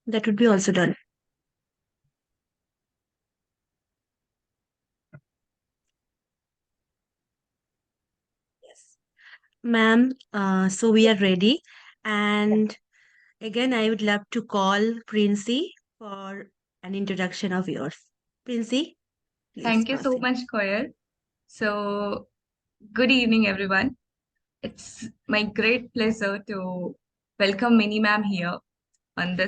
That would be also done. Yes. Ma'am, so we are ready. And again, I would love to call Princey for an introduction of yours. Princey, please Thank you so proceed. much, Koyal. So, good evening, everyone. It's my great pleasure to welcome Mini Ma'am here on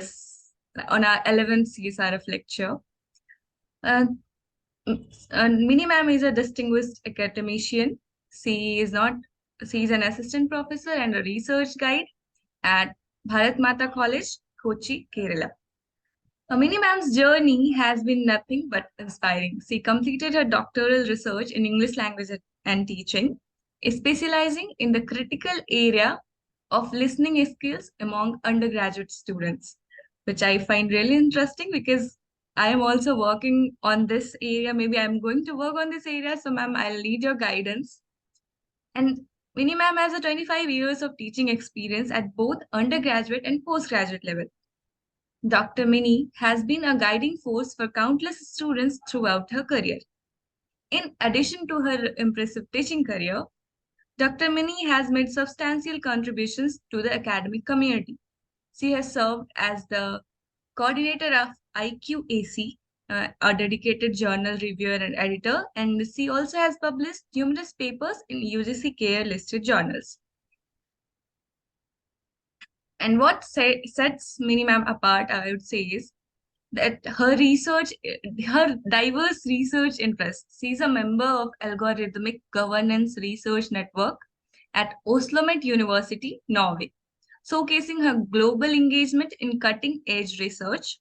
our 11th CSRF lecture. Uh, Mini Ma'am is a distinguished academician. She is not she is an assistant professor and a research guide at Bharat Mata College, Kochi, Kerala. Mini Ma'am's journey has been nothing but inspiring. She completed her doctoral research in English language and teaching, specializing in the critical area of listening skills among undergraduate students, which I find really interesting because I am also working on this area. Maybe I'm going to work on this area. So, ma'am, I'll need your guidance. And Mini Ma'am has a 25 years of teaching experience at both undergraduate and postgraduate level. Dr. Mini has been a guiding force for countless students throughout her career. In addition to her impressive teaching career, Dr. Mini has made substantial contributions to the academic community. She has served as the coordinator of IQAC, a dedicated journal reviewer and editor, and she also has published numerous papers in UGC Care listed journals. And what sets Minimam apart, I would say, is that her diverse research interests. She's a member of Algorithmic Governance Research Network at Oslomet University, Norway, showcasing her global engagement in cutting-edge research.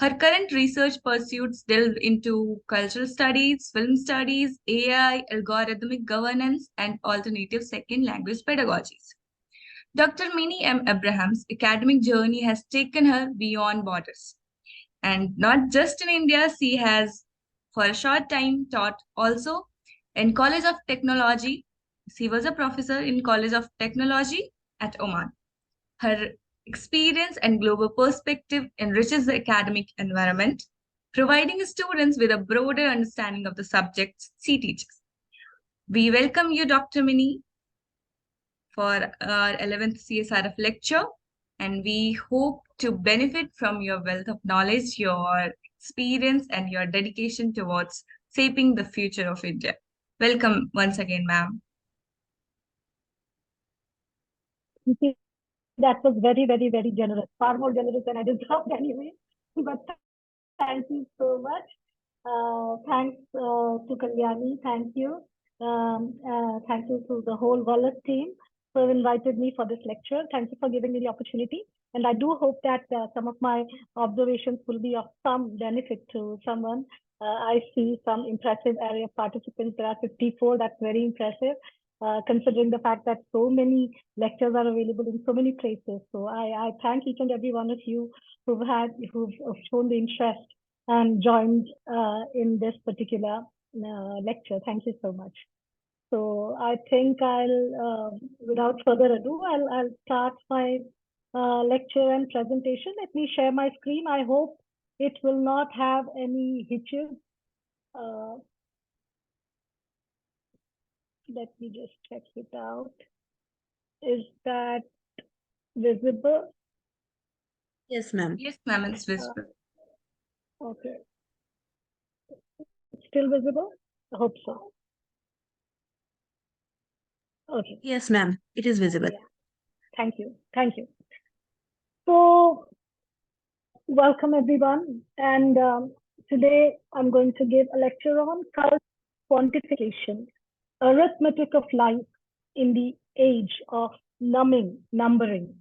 Her current research pursuits delve into cultural studies, film studies, AI, algorithmic governance, and alternative second language pedagogies. Dr. Minnie M. Abraham's academic journey has taken her beyond borders. And not just in India, she has for a short time taught also in College of Technology. She was a professor in College of Technology at Oman. Her experience and global perspective enriches the academic environment, providing students with a broader understanding of the subjects she teaches. We welcome you, Dr. Mini, for our 11th CSRF lecture, and we hope to benefit from your wealth of knowledge, your experience, and your dedication towards shaping the future of India. Welcome once again, ma'am. That was very, very, very generous. Far more generous than I deserved anyway. But thank you so much. Thanks to Kalyani. Thank you. Thank you to the whole Wallace team who have invited me for this lecture. Thank you for giving me the opportunity. And I do hope that some of my observations will be of some benefit to someone. I see some impressive area of participants. There are 54. That's very impressive. Considering the fact that so many lectures are available in so many places. So I thank each and every one of you who've shown the interest and joined in this particular lecture. Thank you so much. So I think without further ado, I'll start my lecture and presentation. Let me share my screen. I hope it will not have any hitches. Let me just check it out. Is that visible? Yes, ma'am. Yes, ma'am, it's visible. Okay. Still visible? I hope so. Okay. Yes, ma'am. It is visible. Yeah. Thank you. Thank you. So, welcome everyone. And today I'm going to give a lecture on quantification, arithmetic of life in the age of numbering.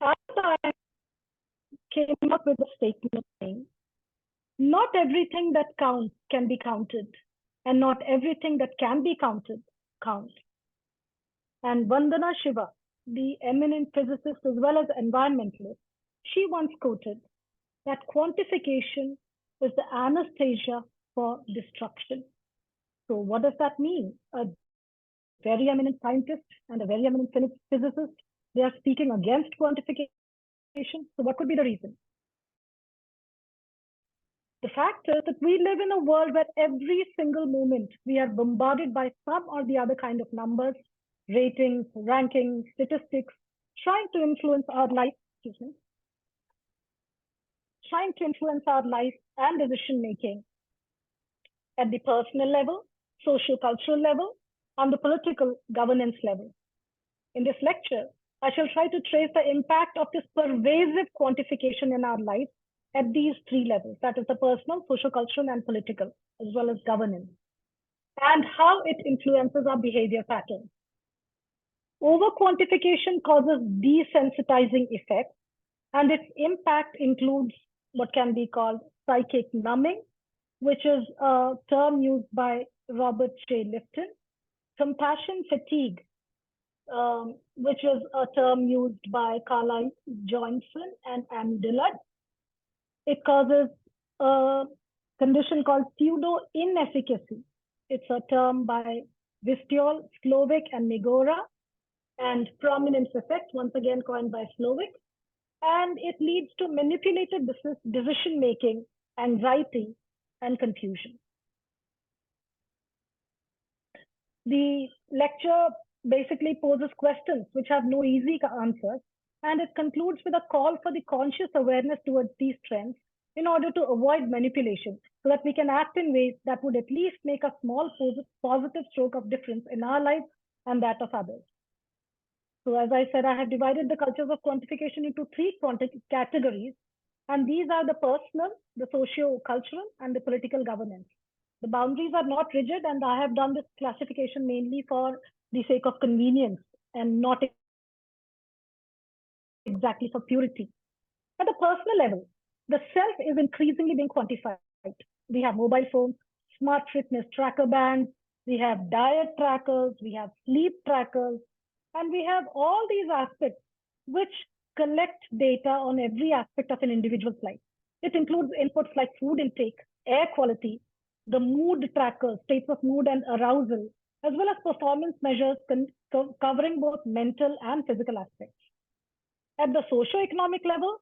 I came up with a statement saying, not everything that counts can be counted, and not everything that can be counted counts. And Vandana Shiva, the eminent physicist as well as environmentalist, she once quoted that quantification is the anesthesia for destruction. So what does that mean? A very eminent scientist and a very eminent physicist, they are speaking against quantification. So what could be the reason? The fact is that we live in a world where every single moment we are bombarded by some or the other kind of numbers, ratings, rankings, statistics, trying to influence our life, trying to influence our life and decision making at the personal level, socio-cultural level, and the political governance level. In this lecture, I shall try to trace the impact of this pervasive quantification in our lives at these three levels, that is the personal, socio-cultural, and political, as well as governance, and how it influences our behavior patterns. Over-quantification causes desensitizing effects, and its impact includes what can be called psychic numbing, which is a term used by Robert J. Lifton, compassion fatigue, which is a term used by Carlisle Johnson and Anne Dillard. It causes a condition called pseudo-inefficacy. It's a term by Vistiol, Slovic, and Megora, and prominence effect, once again coined by Slovic. And it leads to manipulated decision-making, anxiety, and confusion. The lecture basically poses questions which have no easy answers, and it concludes with a call for the conscious awareness towards these trends in order to avoid manipulation, so that we can act in ways that would at least make a small positive stroke of difference in our lives and that of others. So as I said, I have divided the cultures of quantification into three categories, and these are the personal, the socio-cultural, and the political governance. The boundaries are not rigid, and I have done this classification mainly for the sake of convenience and not exactly for purity. At the personal level, the self is increasingly being quantified. We have mobile phones, smart fitness tracker bands, we have diet trackers, we have sleep trackers, and we have all these aspects which collect data on every aspect of an individual's life. It includes inputs like food intake, air quality, the mood trackers, states of mood and arousal, as well as performance measures covering both mental and physical aspects. At the socio-economic level,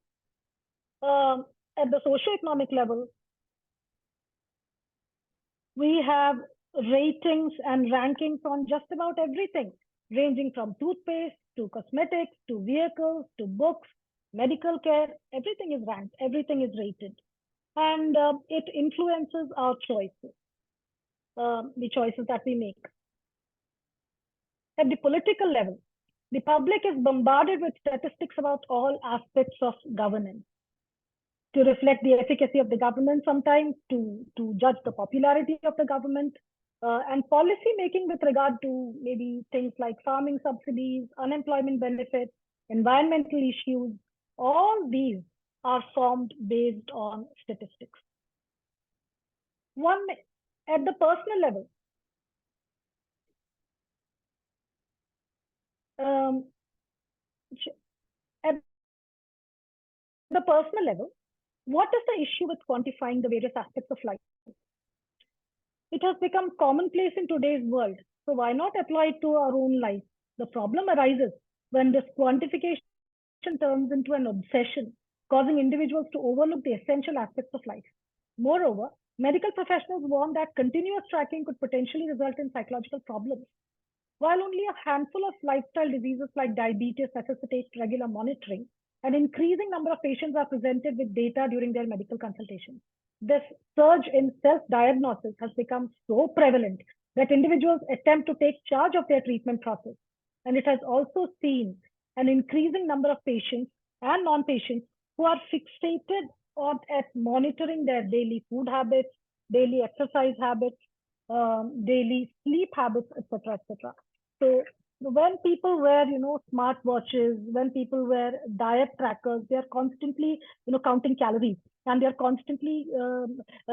we have ratings and rankings on just about everything, ranging from toothpaste to cosmetics to vehicles to books, medical care. Everything is ranked, everything is rated, and it influences our choices, the choices that we make. At the political level, the public is bombarded with statistics about all aspects of governance to reflect the efficacy of the government, sometimes to judge the popularity of the government, and policy making with regard to maybe things like farming subsidies, unemployment benefits, environmental issues. All these are formed based on statistics. At the personal level, what is the issue with quantifying the various aspects of life? It has become commonplace in today's world, so why not apply it to our own life? The problem arises when this quantification turns into an obsession, causing individuals to overlook the essential aspects of life. Moreover, medical professionals warn that continuous tracking could potentially result in psychological problems. While only a handful of lifestyle diseases like diabetes necessitate regular monitoring, an increasing number of patients are presented with data during their medical consultations. This surge in self-diagnosis has become so prevalent that individuals attempt to take charge of their treatment process. And it has also seen an increasing number of patients and non-patients who are fixated at monitoring their daily food habits, daily exercise habits, daily sleep habits, etc., etc. So when people wear, smart watches, when people wear diet trackers, they are constantly, counting calories, and they are constantly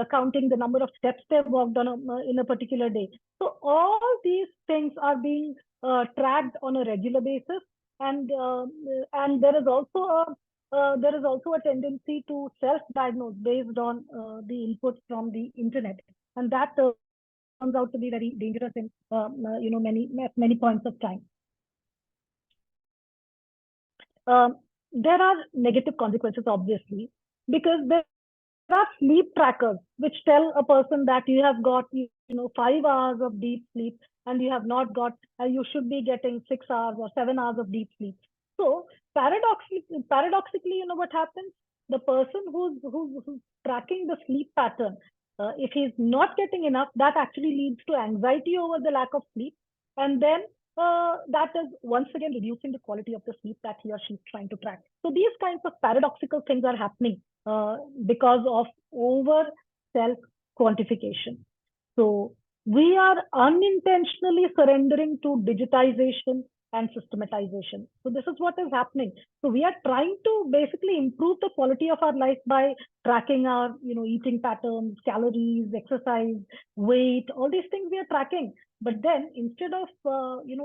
counting the number of steps they've walked on in a particular day. So all these things are being tracked on a regular basis, and there is also a tendency to self-diagnose based on the inputs from the internet, and that turns out to be very dangerous in many points of time. there are negative consequences, obviously, because there are sleep trackers which tell a person that you have got 5 hours of deep sleep and you have not got, you should be getting 6 hours or 7 hours of deep sleep. So paradoxically, what happens? The person who's tracking the sleep pattern, if he's not getting enough, that actually leads to anxiety over the lack of sleep, and then that is once again reducing the quality of the sleep that he or she is trying to track. So these kinds of paradoxical things are happening because of over self quantification. So we are unintentionally surrendering to digitization and systematization. So this is what is happening. So we are trying to basically improve the quality of our life by tracking our, eating patterns, calories, exercise, weight, all these things we are tracking. But then instead of,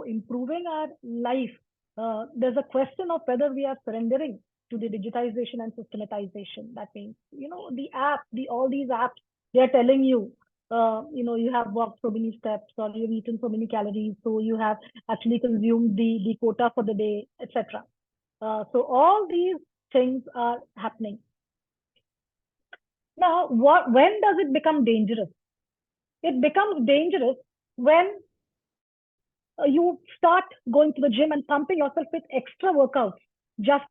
improving our life, there's a question of whether we are surrendering to the digitization and systematization. That means, all these apps, they are telling you, you have walked so many steps or you've eaten so many calories, so you have actually consumed the quota for the day, etc. So all these things are happening. Now, when does it become dangerous? It becomes dangerous when you start going to the gym and pumping yourself with extra workouts just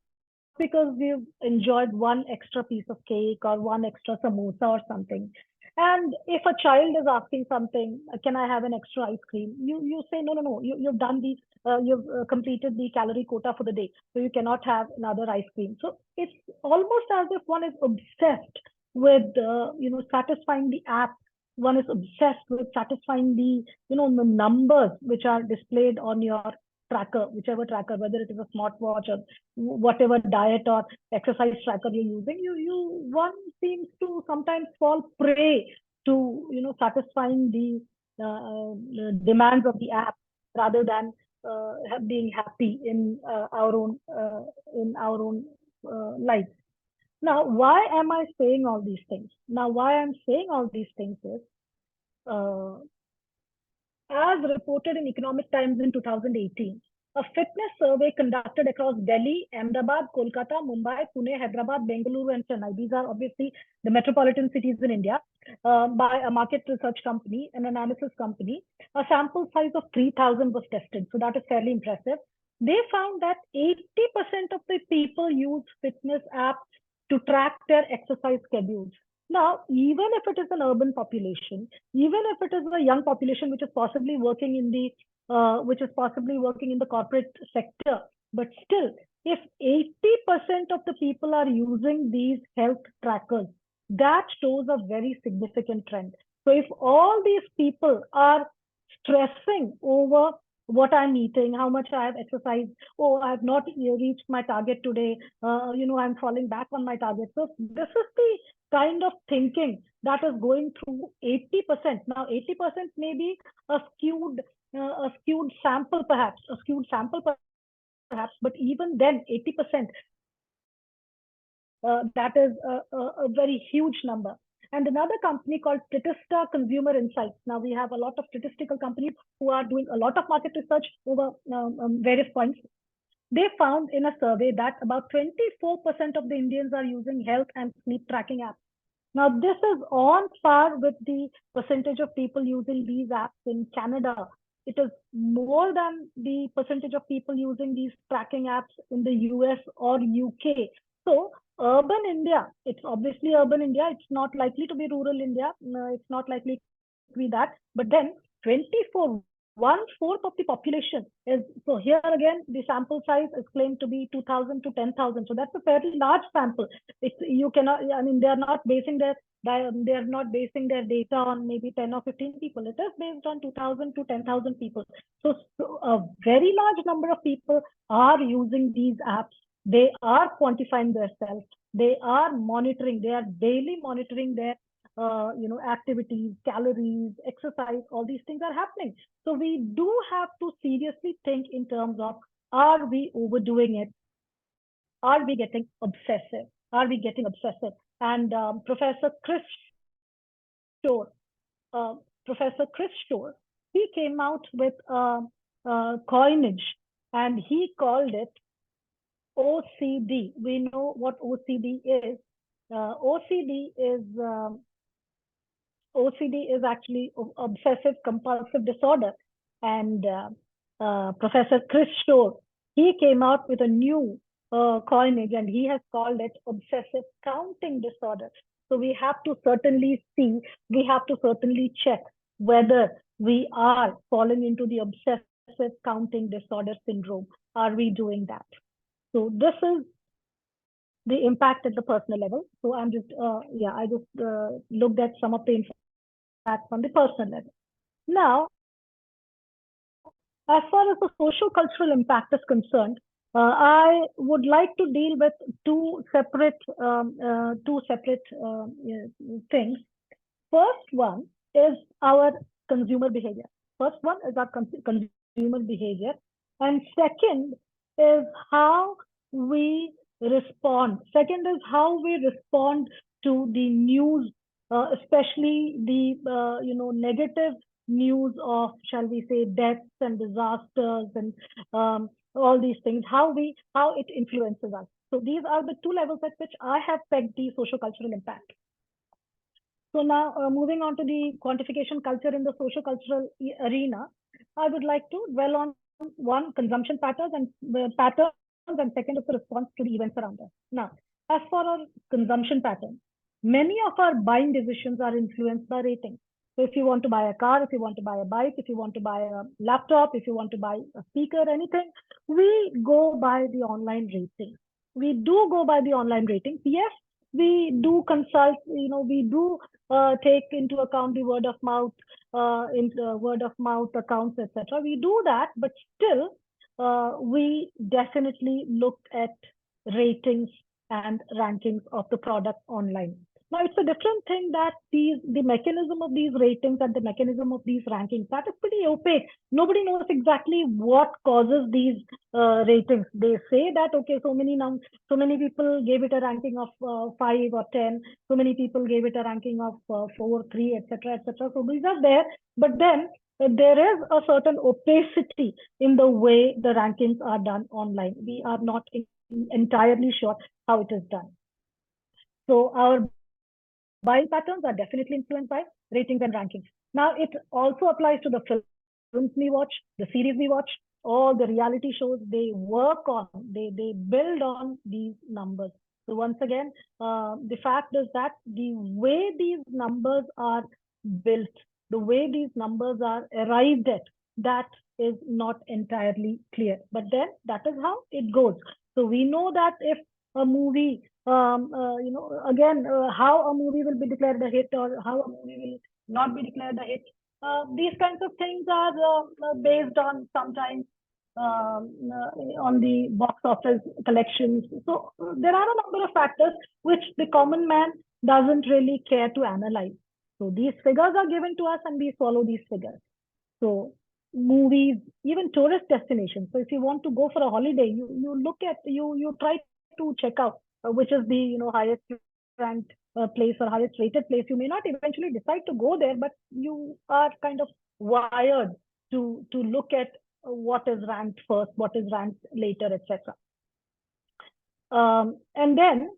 because you've enjoyed one extra piece of cake or one extra samosa or something. And if a child is asking something, can I have an extra ice cream? You say, no. You've done you've completed the calorie quota for the day, so you cannot have another ice cream. So it's almost as if one is obsessed with, satisfying the app. One is obsessed with satisfying the numbers which are displayed on your tracker, whichever tracker, whether it is a smartwatch or whatever diet or exercise tracker you're using, one seems to sometimes fall prey to satisfying the demands of the app rather than being happy in our own life. Now, why am I saying all these things? Now, why I'm saying all these things is, as reported in Economic Times in 2018, a fitness survey conducted across Delhi, Ahmedabad, Kolkata, Mumbai, Pune, Hyderabad, Bengaluru, and Chennai. These are obviously the metropolitan cities in India, by a market research company, an analysis company. A sample size of 3,000 was tested. So that is fairly impressive. They found that 80% of the people use fitness apps to track their exercise schedules. Now, even if it is an urban population, even if it is a young population which is possibly working in the corporate sector, but still, if 80% of the people are using these health trackers, that shows a very significant trend. So if all these people are stressing over what I'm eating, how much I have exercised, oh, I've not reached my target today, I'm falling back on my target. So this is the kind of thinking that is going through 80%. Now, 80% may be a skewed sample, perhaps, but even then, 80%, that is a very huge number. And another company called Statista Consumer Insights. Now, we have a lot of statistical companies who are doing a lot of market research over various points. They found in a survey that about 24% of the Indians are using health and sleep tracking apps. Now, this is on par with the percentage of people using these apps in Canada. It is more than the percentage of people using these tracking apps in the US or UK. So, urban India, it's obviously urban India. It's not likely to be rural India. No, it's not likely to be that. But then 1/4 of the population is, so here again, the sample size is claimed to be 2,000 to 10,000. So that's a fairly large sample. You cannot, they're not basing their data on maybe 10 or 15 people. It is based on 2,000 to 10,000 people. So a very large number of people are using these apps. They are quantifying themselves. They are monitoring. They are daily monitoring their activities, calories, exercise, all these things are happening. So we do have to seriously think in terms of, are we overdoing it? Are we getting obsessive? And Professor Chris Shore, he came out with a coinage, and he called it OCD. We know what OCD is. OCD is actually obsessive compulsive disorder, and Professor Chris Shore, he came out with a new coinage, and he has called it obsessive counting disorder. So we have to certainly check whether we are falling into the obsessive counting disorder syndrome. Are we doing that? So this is the impact at the personal level. So I'm just, I just looked at some of the impact on the personal level. Now, as far as the social-cultural impact is concerned, I would like to deal with two separate things. First one is our consumer behavior. And second is how we respond. To the news, especially the negative news of, shall we say, deaths and disasters and all these things. How it influences us. So these are the two levels at which I have pegged the socio-cultural impact. So now, moving on to the quantification culture in the socio-cultural arena, I would like to dwell on one, consumption patterns, and second is the response to the events around us. Now, as for our consumption patterns, many of our buying decisions are influenced by ratings. So if you want to buy a car, if you want to buy a bike, if you want to buy a laptop, if you want to buy a speaker, anything, we go by the online ratings. We do go by the online ratings. Yes, we do consult, we do take into account the word of mouth, accounts, etc. We do that, but still, we definitely look at ratings and rankings of the product online. Now, it's a different thing that the mechanism of these ratings and the mechanism of these rankings, that is pretty opaque. Nobody knows exactly what causes these ratings. They say that, okay, so many people gave it a ranking of 5 or 10. So many people gave it a ranking of 4, 3, etc., etc. So these are there, but then there is a certain opacity in the way the rankings are done online. We are not entirely sure how it is done. So our buying patterns are definitely influenced by ratings and rankings. Now, it also applies to the films we watch, the series we watch, all the reality shows. They work on, they build on these numbers. So once again, the fact is that the way these numbers are built, the way these numbers are arrived at, that is not entirely clear. But then that is how it goes. So we know that if a movie, how a movie will be declared a hit or how a movie will not be declared a hit. These kinds of things are based on sometimes on the box office collections. So there are a number of factors which the common man doesn't really care to analyze. So these figures are given to us and we follow these figures. So movies, even tourist destinations. So if you want to go for a holiday, you look at, you try to check out which is the highest ranked place or highest rated place. You may not eventually decide to go there, but you are kind of wired to look at what is ranked first, what is ranked later, etc. And then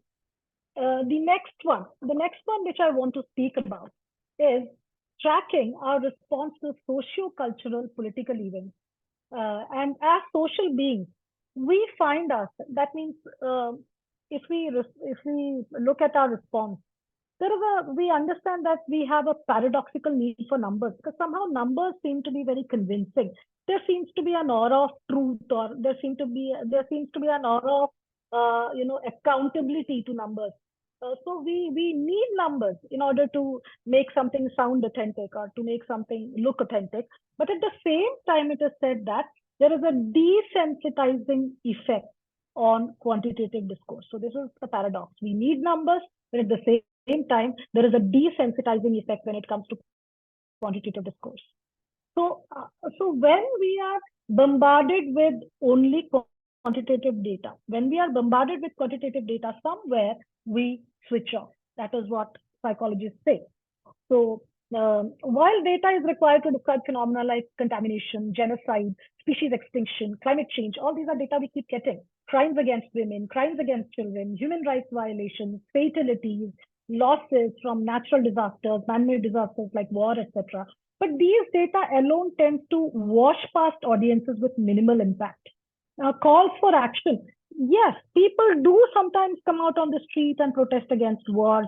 the next one which I want to speak about is tracking our response to socio-cultural political events. And as social beings, we find us, that means if we look at our response, we understand that we have a paradoxical need for numbers, because somehow numbers seem to be very convincing. There seems to be an aura of truth, or there seems to be an aura of accountability to numbers. So we need numbers in order to make something sound authentic or to make something look authentic. But at the same time, it is said that there is a desensitizing effect on quantitative discourse. So this is a paradox. We need numbers, but at the same time, there is a desensitizing effect when it comes to quantitative discourse. So when we are bombarded with only quantitative data, somewhere we switch off. That is what psychologists say. So While data is required to describe phenomena like contamination, genocide, species extinction, climate change, all these are data we keep getting. Crimes against women, crimes against children, human rights violations, fatalities, losses from natural disasters, man-made disasters like war, etc. But these data alone tends to wash past audiences with minimal impact. Calls for action. Yes, people do sometimes come out on the street and protest against wars.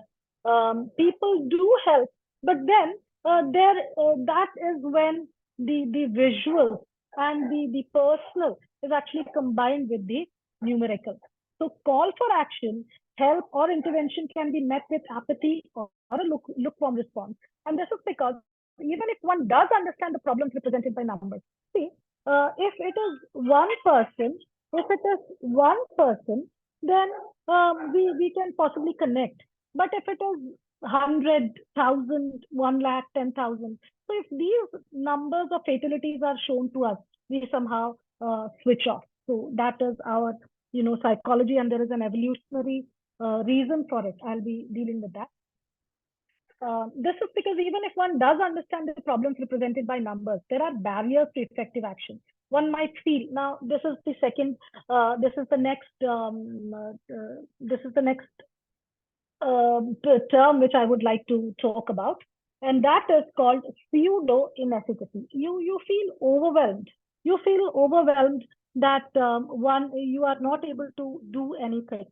People do help, but then that is when the visual and the personal is actually combined with the numerical. So call for action, help or intervention can be met with apathy or a lukewarm response. And this is because even if one does understand the problems represented by numbers, see, if it is one person, then we can possibly connect. But if it is 100,000, 1 lakh, 10,000, so if these numbers of fatalities are shown to us, we somehow switch off. So that is our, psychology, and there is an evolutionary reason for it. I'll be dealing with that. This is because even if one does understand the problems represented by numbers, there are barriers to effective action. One might feel, now this is the second, this is the next term which I would like to talk about, and that is called pseudo inefficacy. You feel overwhelmed. You feel overwhelmed that you are not able to do anything.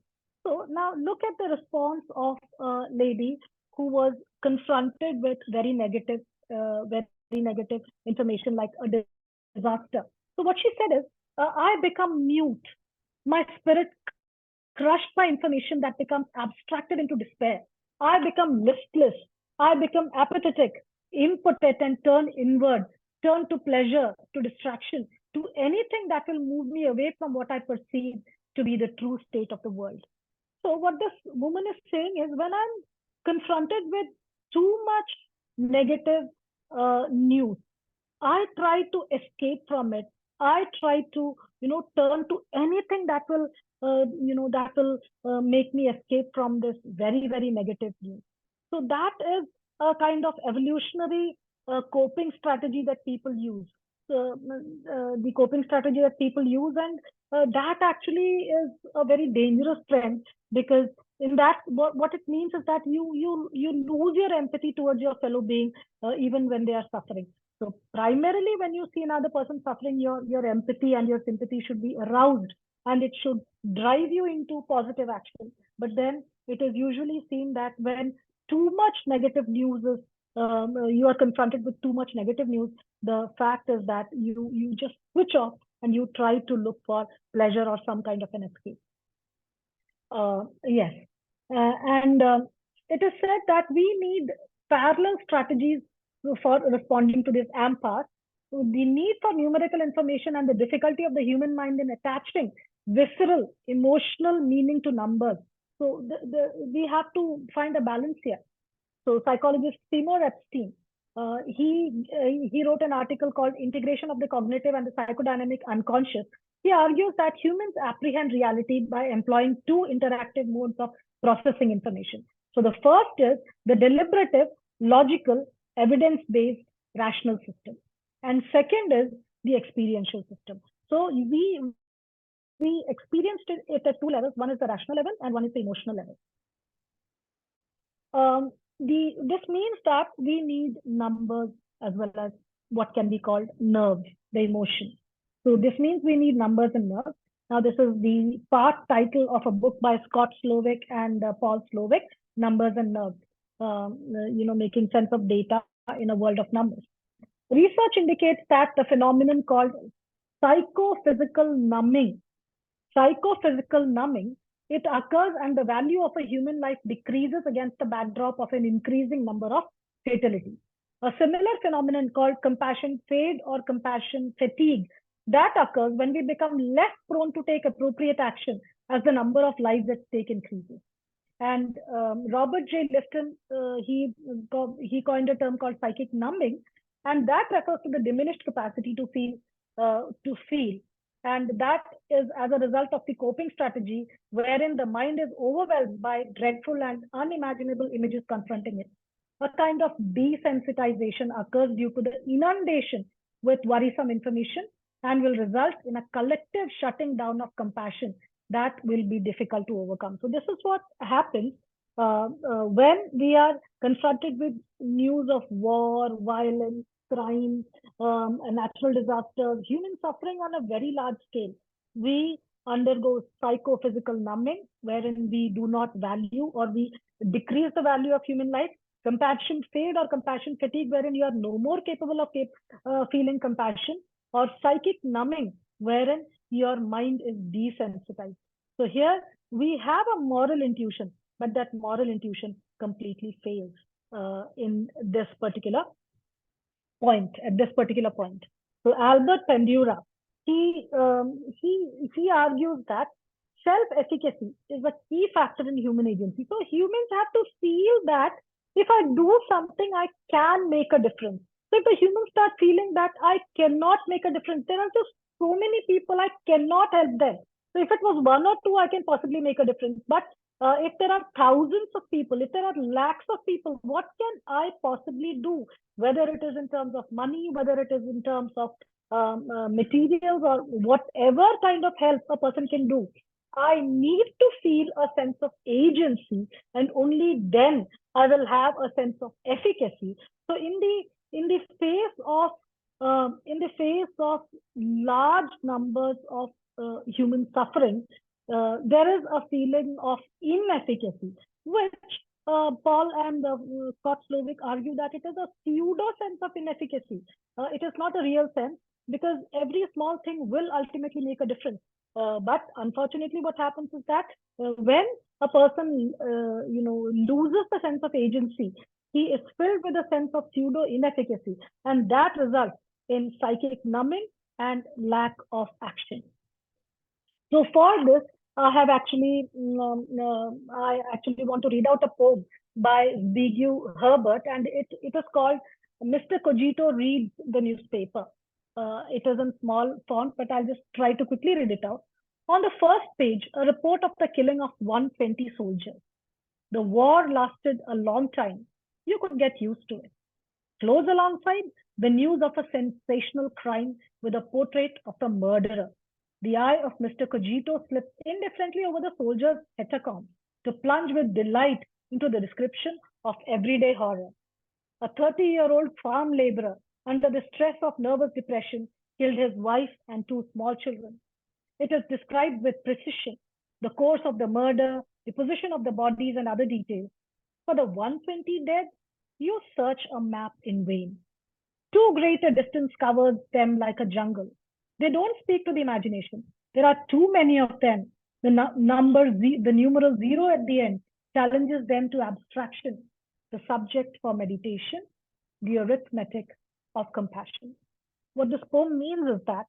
So now look at the response of a lady who was confronted with very negative information like a disaster. So what she said is, I become mute. My spirit crushed by information that becomes abstracted into despair. I become listless. I become apathetic, impotent, and turn inward, turn to pleasure, to distraction, to anything that will move me away from what I perceive to be the true state of the world. So what this woman is saying is, when I'm confronted with too much negative news, I try to escape from it. I try to, turn to anything that will, make me escape from this very, very negative news. So that is a kind of evolutionary coping strategy that people use. The coping strategy that people use, and that actually is a very dangerous trend, because in that, what it means is that you lose your empathy towards your fellow being, even when they are suffering. So primarily, when you see another person suffering, your empathy and your sympathy should be aroused, and it should drive you into positive action. But then it is usually seen that when too much negative news is, you are confronted with too much negative news, the fact is that you just switch off and you try to look for pleasure or some kind of an escape. Yes. And it is said that we need parallel strategies for responding to this AMPAR. So the need for numerical information and the difficulty of the human mind in attaching visceral, emotional meaning to numbers. So we have to find a balance here. So psychologist Seymour Epstein, he wrote an article called Integration of the Cognitive and the Psychodynamic Unconscious. He argues that humans apprehend reality by employing two interactive modes of processing information. So the first is the deliberative, logical, evidence-based, rational system. And second is the experiential system. So we experienced it at two levels. One is the rational level and one is the emotional level. This means that we need numbers as well as what can be called nerves, the emotion. So this means we need numbers and nerves. Now, this is the part title of a book by Scott Slovic and Paul Slovic, Numbers and Nerves, making sense of data in a world of numbers. Research indicates that the phenomenon called psychophysical numbing, it occurs and the value of a human life decreases against the backdrop of an increasing number of fatalities. A similar phenomenon called compassion fade or compassion fatigue, that occurs when we become less prone to take appropriate action as the number of lives at stake increases. And Robert J. Lifton, he coined a term called psychic numbing, and that refers to the diminished capacity to feel. And that is as a result of the coping strategy wherein the mind is overwhelmed by dreadful and unimaginable images confronting it. A kind of desensitization occurs due to the inundation with worrisome information and will result in a collective shutting down of compassion that will be difficult to overcome. So this is what happens when we are confronted with news of war, violence, crime, natural disasters, human suffering on a very large scale. We undergo psychophysical numbing, wherein we do not value or we decrease the value of human life. Compassion fade or compassion fatigue, wherein you are no more capable of feeling compassion, or psychic numbing, wherein your mind is desensitized. So here we have a moral intuition, but that moral intuition completely fails in this particular point, at this particular point. So Albert Bandura, he argues that self-efficacy is a key factor in human agency. So humans have to feel that if I do something, I can make a difference. So if the humans start feeling that I cannot make a difference, there are just so many people, I cannot help them. So if it was one or two, I can possibly make a difference. But if there are thousands of people, if there are lakhs of people, what can I possibly do? Whether it is in terms of money, whether it is in terms of materials, or whatever kind of help a person can do, I need to feel a sense of agency, and only then I will have a sense of efficacy. So in the face of large numbers of human suffering, there is a feeling of inefficacy, which Paul and Scott Slovic argue that it is a pseudo sense of inefficacy. It is not a real sense, because every small thing will ultimately make a difference. But unfortunately, what happens is that when a person, loses the sense of agency, he is filled with a sense of pseudo inefficacy, and that results in psychic numbing and lack of action. So for this, I actually want to read out a poem by Zbigniew Herbert, and it is called Mr. Cogito Reads the Newspaper. It is in small font, but I'll just try to quickly read it out. On the first page, a report of the killing of 120 soldiers. The war lasted a long time. You could get used to it. Close alongside, the news of a sensational crime with a portrait of the murderer. The eye of Mr. Cogito slipped indifferently over the soldier's hecatomb to plunge with delight into the description of everyday horror. A 30-year-old farm laborer, under the stress of nervous depression, killed his wife and 2 small children. It is described with precision, the course of the murder, the position of the bodies, and other details. For the 120 dead, you search a map in vain. Too great a distance covers them like a jungle. They don't speak to the imagination. There are too many of them. The numeral 0 at the end challenges them to abstraction. The subject for meditation, the arithmetic of compassion. What this poem means is that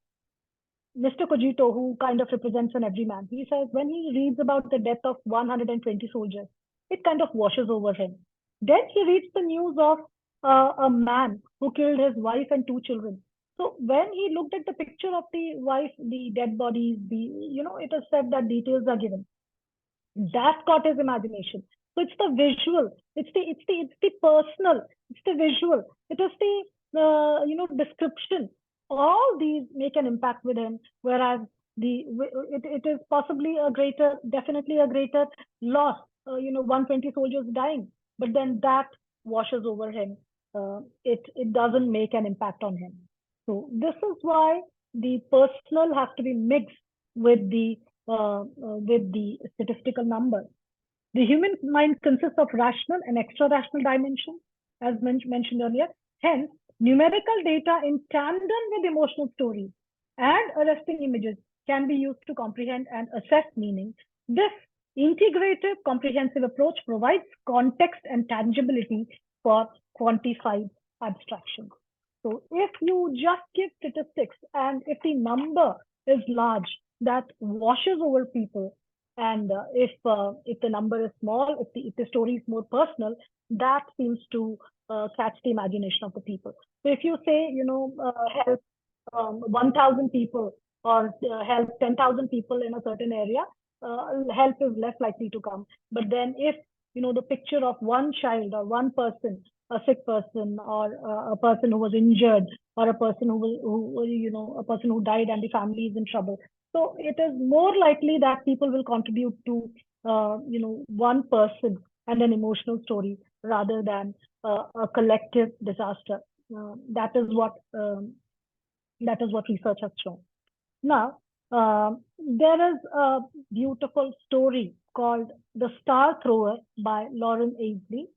Mr. Cogito, who kind of represents an everyman, he says when he reads about the death of 120 soldiers, it kind of washes over him. Then he reads the news of a man who killed his wife and 2 children. So when he looked at the picture of the wife, the dead bodies, it is said that details are given. That caught his imagination. So it's the visual, it's the personal, it's the visual, it is the description. All these make an impact with him, whereas it is possibly definitely a greater loss. 120 soldiers dying, but then that washes over him. It doesn't make an impact on him. So this is why the personal has to be mixed with the statistical numbers. The human mind consists of rational and extra-rational dimensions, as mentioned earlier. Hence, numerical data in tandem with emotional stories and arresting images can be used to comprehend and assess meaning. This integrative, comprehensive approach provides context and tangibility for quantified abstraction. So if you just give statistics, and if the number is large, that washes over people, and if the number is small, if the story is more personal, that seems to catch the imagination of the people. So if you say, help 1,000 people or help 10,000 people in a certain area, help is less likely to come. But then if, the picture of one child or one person a sick person, or a person who was injured, or a person a person who died and the family is in trouble. So it is more likely that people will contribute to, one person and an emotional story rather than a collective disaster. That is what research has shown. Now, there is a beautiful story called The Star Thrower by Lauren Aisley.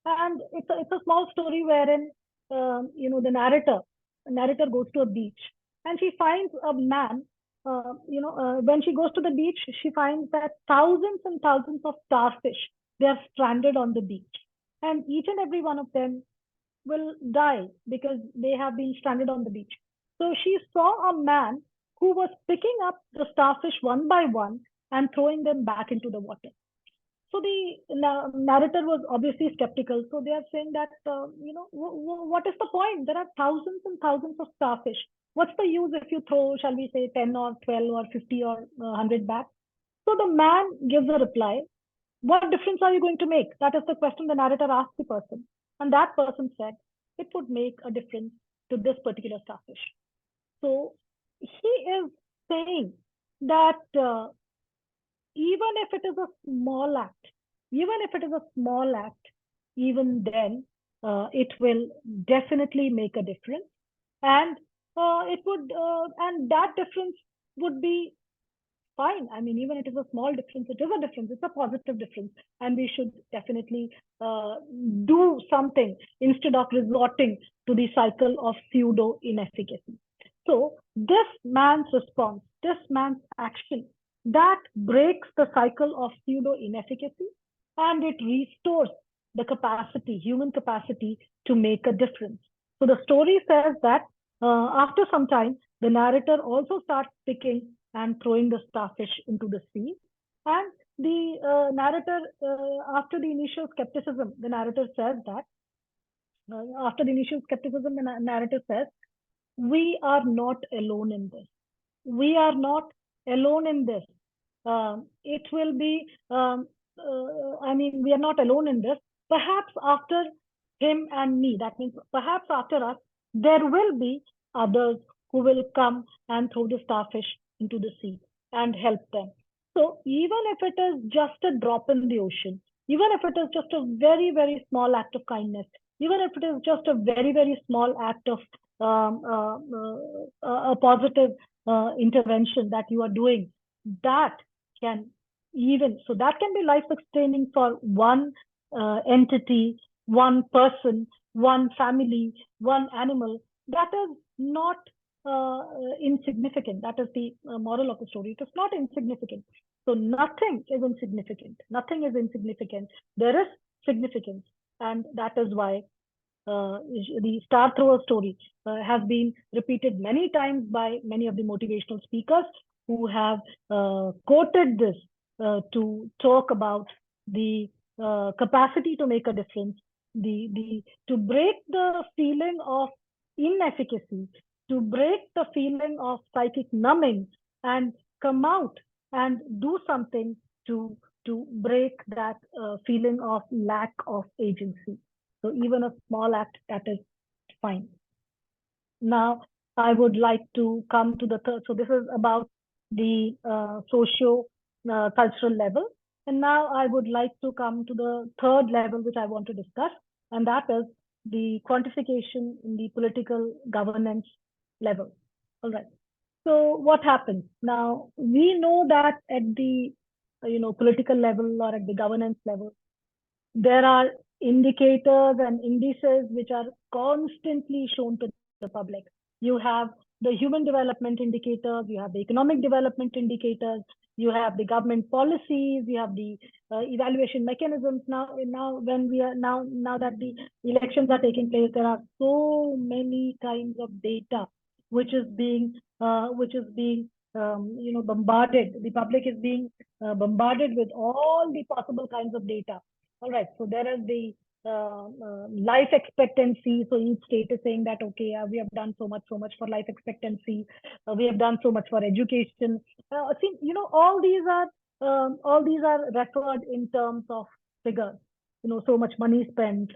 And it's a small story wherein, the narrator goes to a beach and she finds a man. When she goes to the beach, she finds that thousands and thousands of starfish, they are stranded on the beach. And each and every one of them will die because they have been stranded on the beach. So she saw a man who was picking up the starfish one by one and throwing them back into the water. So the narrator was obviously skeptical. So they are saying that, what is the point? There are thousands and thousands of starfish. What's the use if you throw, shall we say, 10 or 12 or 50 or 100 back? So the man gives a reply. What difference are you going to make? That is the question the narrator asked the person. And that person said, it would make a difference to this particular starfish. So he is saying that even if it is a small act, even then it will definitely make a difference. And and that difference would be fine. I mean, even if it is a small difference, it is a difference. It's a positive difference. And we should definitely do something instead of resorting to the cycle of pseudo inefficacy. So this man's response, this man's action, that breaks the cycle of pseudo inefficacy, and it restores the capacity, human capacity, to make a difference. So the story says that after some time, the narrator also starts picking and throwing the starfish into the sea. And the narrator, after the initial skepticism, the narrator says that, we are not alone in this. We are not alone in this. It will be, we are not alone in this. Perhaps after him and me, that means perhaps after us, there will be others who will come and throw the starfish into the sea and help them. So even if it is just a drop in the ocean, even if it is just a very, very small act of kindness, even if it is just a very, very small act of a positive intervention that you are doing, that can that can be life sustaining for one entity, one person, one family, one animal. That is not insignificant. That is the moral of the story. It is not insignificant. So nothing is insignificant. Nothing is insignificant. There is significance, and that is why the star thrower story has been repeated many times by many of the motivational speakers who have quoted this to talk about the capacity to make a difference, to break the feeling of inefficacy, to break the feeling of psychic numbing, and come out and do something to break that feeling of lack of agency. So even a small act, that is fine. Now, I would like to come to the third. So this is about the socio-cultural level. And now I would like to come to the third level, which I want to discuss, and that is the quantification in the political governance level. All right. So what happens? Now, we know that at the political level or at the governance level, there are indicators and indices which are constantly shown to the public. You have the human development indicators, you have the economic development indicators, you have the government policies, you have the evaluation mechanisms. Now that the elections are taking place, there are so many kinds of data which is being bombarded. The public is being bombarded with all the possible kinds of data. All right, so there is the life expectancy. So each state is saying that, okay, we have done so much for life expectancy. We have done so much for education. All these are referred in terms of figures. So much money spent,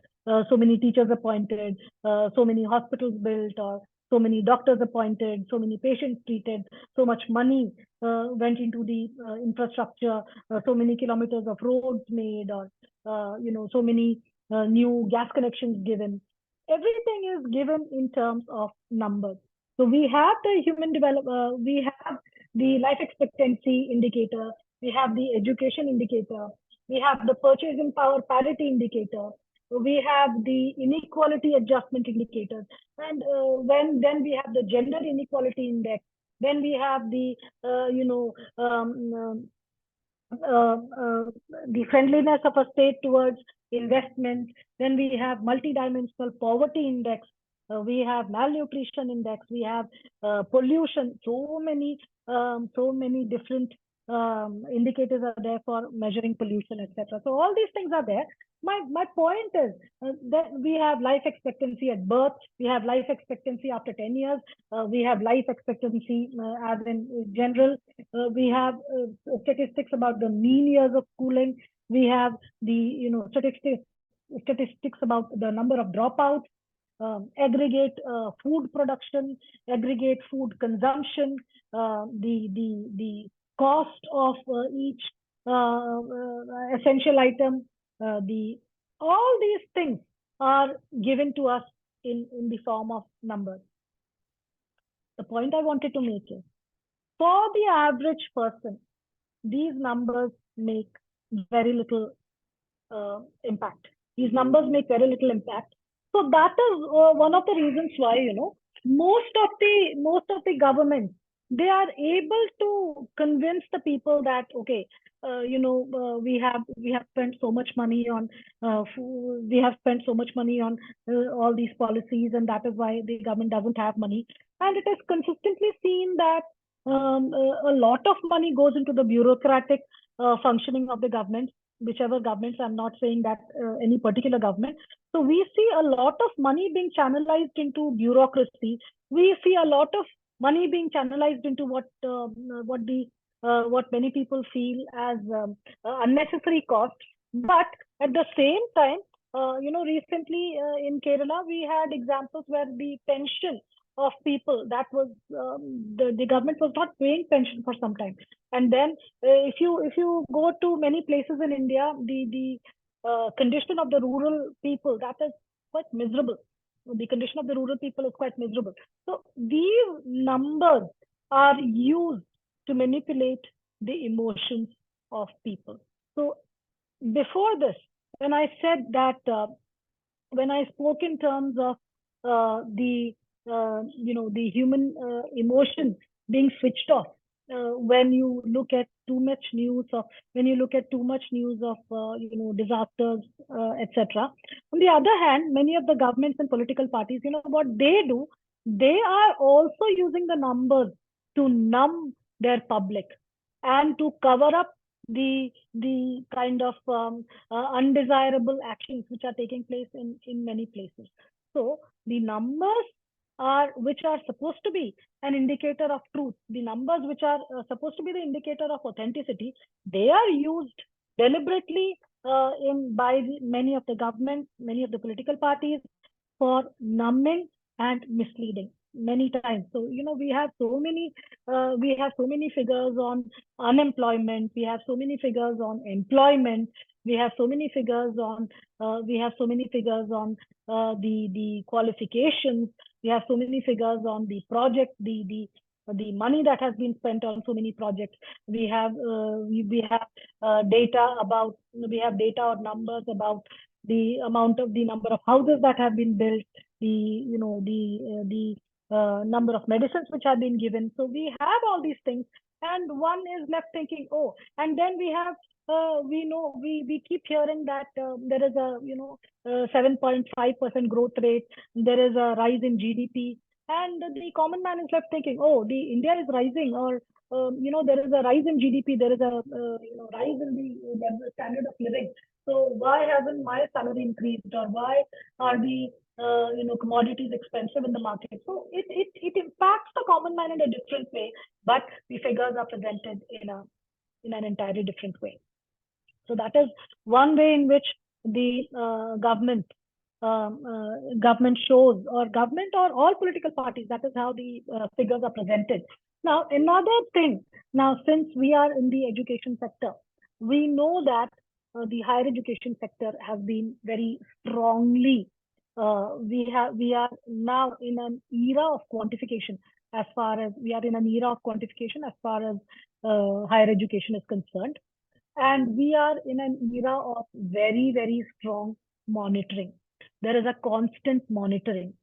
so many teachers appointed, so many hospitals built, or so many doctors appointed, so many patients treated, so much money went into the infrastructure, so many kilometers of roads made, or so many new gas connections given. Everything is given in terms of numbers. So we have the we have the life expectancy indicator, we have the education indicator, we have the purchasing power parity indicator, we have the inequality adjustment indicators, and then we have the gender inequality index, then we have the the friendliness of a state towards investment. Then we have multidimensional poverty index. We have malnutrition index. We have pollution. So many different indicators are there for measuring pollution, etc. So all these things are there. My point is that we have life expectancy at birth. We have life expectancy after 10 years. We have life expectancy as in general. We have statistics about the mean years of schooling. We have the statistics about the number of dropouts, aggregate food production, aggregate food consumption, the cost of each essential item. All these things are given to us in the form of numbers. The point I wanted to make is, for the average person, these numbers make very little impact. These numbers make very little impact. So that is one of the reasons why most of the governments, they are able to convince the people that okay, we have spent so much money on we have spent so much money on all these policies, and that is why the government doesn't have money. And it is consistently seen that a lot of money goes into the bureaucratic functioning of the government, whichever governments. I'm not saying that any particular government. So we see a lot of money being channelized into bureaucracy. We see a lot of money being channelized into what many people feel as unnecessary cost. But at the same time, recently in Kerala, we had examples where the pension of people that was the government was not paying pension for some time, and then if you go to many places in India, the condition of the rural people, that is quite miserable. The condition of the rural people is quite miserable. So these numbers are used to manipulate the emotions of people. So before this, when I said that, when I spoke in terms of the human emotion being switched off when you look at too much news of disasters, etc. On the other hand, many of the governments and political parties, what they do, they are also using the numbers to numb their public and to cover up the kind of undesirable actions which are taking place in many places. So the numbers which are supposed to be an indicator of truth, the numbers which are supposed to be the indicator of authenticity, they are used deliberately by many of the governments, many of the political parties, for numbing and misleading many times. So we have so many figures on unemployment, we have so many figures on employment, we have so many figures on the qualifications, we have so many figures on the project, the money that has been spent on so many projects. We have data or numbers about the number of houses that have been built, the number of medicines which have been given. So we have all these things, and one is left thinking, oh, and then we have we keep hearing that there is a 7.5% growth rate, there is a rise in GDP, and the common man is left thinking, oh, the India is rising, or there is a rise in GDP, there is a rise in the standard of living. So why hasn't my salary increased, or why are the commodities expensive in the market? So it impacts the common man in a different way, but the figures are presented in an entirely different way. So that is one way in which the government government shows, or government or all political parties. That is how the figures are presented. Now, another thing, now since we are in the education sector, we know that the higher education sector has been very strongly, we are now in an era of quantification, as far as we are in an era of quantification as far as higher education is concerned. And we are in an era of very, very strong monitoring. There is a constant monitoring.